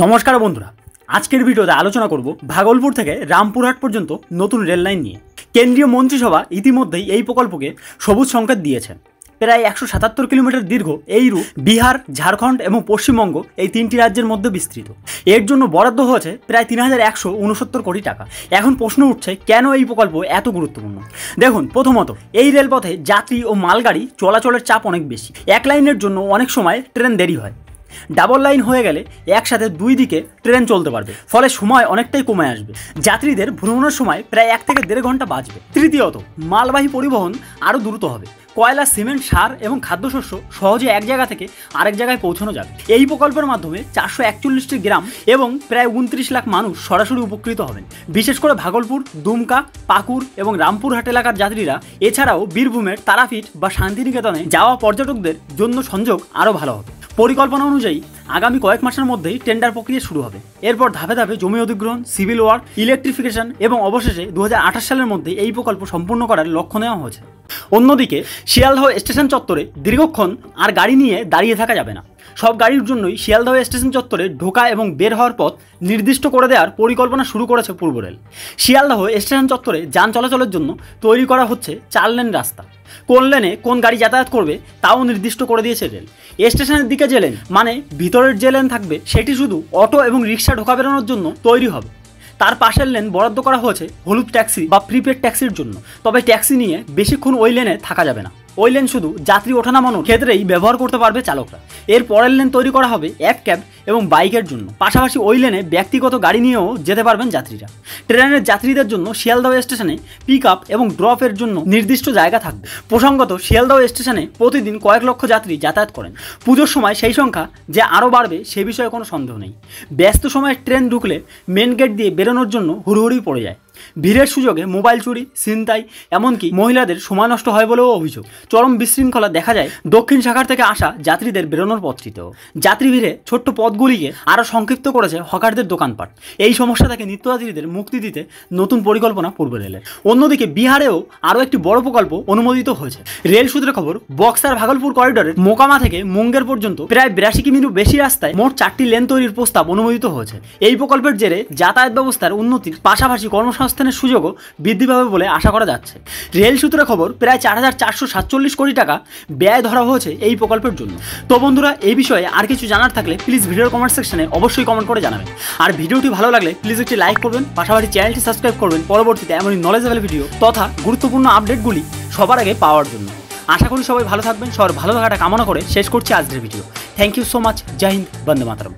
নমস্কার বন্ধুরা, আজকের ভিডিওতে আলোচনা করব ভাগলপুর থেকে রামপুরহাট পর্যন্ত নতুন রেল লাইন নিয়ে। কেন্দ্রীয় মন্ত্রিসভা ইতিমধ্যেই এই প্রকল্পকে সবুজ সংকেত দিয়েছেন। প্রায় 177 কিলোমিটার দীর্ঘ এই রুট বিহার, ঝাড়খণ্ড এবং পশ্চিমবঙ্গ এই তিনটি রাজ্যের মধ্যে বিস্তৃত। এর জন্য বরাদ্দ হয়েছে প্রায় 3169 কোটি টাকা। এখন প্রশ্ন উঠছে, কেন এই প্রকল্প এত গুরুত্বপূর্ণ? দেখুন, প্রথমত এই রেলপথে যাত্রী ও মালগাড়ি চলাচলের চাপ অনেক বেশি। এক লাইনের জন্য অনেক সময় ট্রেন দেরি হয়। ডাবল লাইন হয়ে গেলে একসাথে দুই দিকে ট্রেন চলতে পারবে, ফলে সময় অনেকটাই কমে আসবে। যাত্রীদের ভ্রমণের সময় প্রায় 1 থেকে 1.5 ঘন্টা বাঁচবে। তৃতীয়ত, মালবাহী পরিবহন আরও দ্রুত হবে। কয়লা, সিমেন্ট, সার এবং খাদ্যশস্য সহজে এক জায়গা থেকে আরেক জায়গায় পৌঁছানো যাবে। এই প্রকল্পের মাধ্যমে 441টি গ্রাম এবং প্রায় 29 লাখ মানুষ সরাসরি উপকৃত হবেন। বিশেষ করে ভাগলপুর, দুমকা, পাকুড় এবং রামপুরহাট এলাকার যাত্রীরা, এছাড়াও বীরভূমের তারাপীঠ বা শান্তিনিকেতনে যাওয়া পর্যটকদের জন্য সংযোগ আরও ভালো হবে। পরিকল্পনা অনুযায়ী আগামী কয়েক মাসের মধ্যেই টেন্ডার প্রক্রিয়া শুরু হবে। এরপর ধাপে ধাপে জমি অধিগ্রহণ, সিভিল ওয়ার্ক, ইলেকট্রিফিকেশন এবং অবশেষে 2028 সালের মধ্যে এই প্রকল্প সম্পূর্ণ করার লক্ষ্য নেওয়া হয়েছে। অন্যদিকে শিয়ালদহ স্টেশন চত্বরে দীর্ঘক্ষণ আর গাড়ি নিয়ে দাঁড়িয়ে থাকা যাবে না। সব গাড়ির জন্যই শিয়ালদহ স্টেশন চত্বরে ঢোকা এবং বের হওয়ার পথ নির্দিষ্ট করে দেওয়ার পরিকল্পনা শুরু করেছে পূর্ব রেল। শিয়ালদহ স্টেশন চত্বরে যান চলাচলের জন্য তৈরি করা হচ্ছে 4 লেন রাস্তা। কোন লেনে কোন গাড়ি যাতায়াত করবে তাও নির্দিষ্ট করে দিয়েছে রেল। স্টেশনের দিকে যে লেন, মানে ভিতরের যে লেন থাকবে, সেটি শুধু অটো এবং রিক্সা ঢোকা বেরোনোর জন্য তৈরি হবে। তার পাশের লেন বরাদ্দ করা হয়েছে হলুদ ট্যাক্সি বা প্রিপেড ট্যাক্সির জন্য। তবে ট্যাক্সি নিয়ে বেশিক্ষণ ওই লেনে থাকা যাবে না। ওই লেন শুধু যাত্রী ওঠানামানোর ক্ষেত্রেই ব্যবহার করতে পারবে চালকরা। এর পরের লেন তৈরি করা হবে এক ক্যাব এবং বাইকের জন্য। পাশাপাশি ওই লেনে ব্যক্তিগত গাড়ি নিয়েও যেতে পারবেন যাত্রীরা। ট্রেনের যাত্রীদের জন্য শিয়ালদহ স্টেশনে পিক আপ এবং ড্রপের জন্য নির্দিষ্ট জায়গা থাকবে। প্রসঙ্গত, শিয়ালদহ স্টেশনে প্রতিদিন কয়েক লক্ষ যাত্রী যাতায়াত করেন। পুজোর সময় সেই সংখ্যা যে আরও বাড়বে সে বিষয়ে কোনো সন্দেহ নেই। ব্যস্ত সময়ে ট্রেন ঢুকলে মেন গেট দিয়ে বেরোনোর জন্য হুড়োহুড়ি পড়ে যায়। ভিড়ের সুযোগে মোবাইল চুরি, ছিনতাই, এমনকি মহিলাদের সময় নষ্ট হয় বলেও অভিযোগ। চরম বিশৃঙ্খলা দেখা যায় দক্ষিণ শাখার থেকে আসা যাত্রীদের বেরোনোর পথটিতেও। যাত্রী ভিড়ে ছোট্ট পথগুলিকে আরও সংক্ষিপ্ত করেছে হকারদের দোকানপাট। এই সমস্যা থেকে নিত্যযাত্রীদের মুক্তি দিতে নতুন পরিকল্পনা পূর্ব রেলের। অন্যদিকে বিহারেও আরও একটি বড় প্রকল্প অনুমোদিত হয়েছে। রেল সূত্রে খবর, বক্সার ভাগলপুর করিডোরের মোকামা থেকে মুঙ্গের পর্যন্ত প্রায় 82 কিমিরও বেশি রাস্তায় মোট 4টি লেন তৈরির প্রস্তাব অনুমোদিত হয়েছে। এই প্রকল্পের জেরে যাতায়াত ব্যবস্থার উন্নতির পাশাপাশি কর্মসংস্থানের সুযোগও বৃদ্ধি পাবে বলে আশা করা যাচ্ছে। রেল সূত্রে খবর, প্রায় 4447 কোটি টাকা ব্যয় ধরা হয়েছে এই প্রকল্পের জন্য। তো বন্ধুরা, এই বিষয়ে আর কিছু জানার থাকলে প্লিজ ভিডিওর কমেন্ট সেকশনে অবশ্যই কমেন্ট করে জানাবেন। আর ভিডিওটি ভালো লাগলে প্লিজ একটি লাইক করবেন, পাশাপাশি চ্যানেলটি সাবস্ক্রাইব করবেন পরবর্তীতে এমনই নলেজেবল ভিডিও তথা গুরুত্বপূর্ণ আপডেটগুলি সবার আগে পাওয়ার জন্য। আশা করি সবাই ভালো থাকবেন। সবার ভালো থাকাটা কামনা করে শেষ করছি আজকের video. Thank you so much. জয় হিন্দ, বন্দে মাতরম।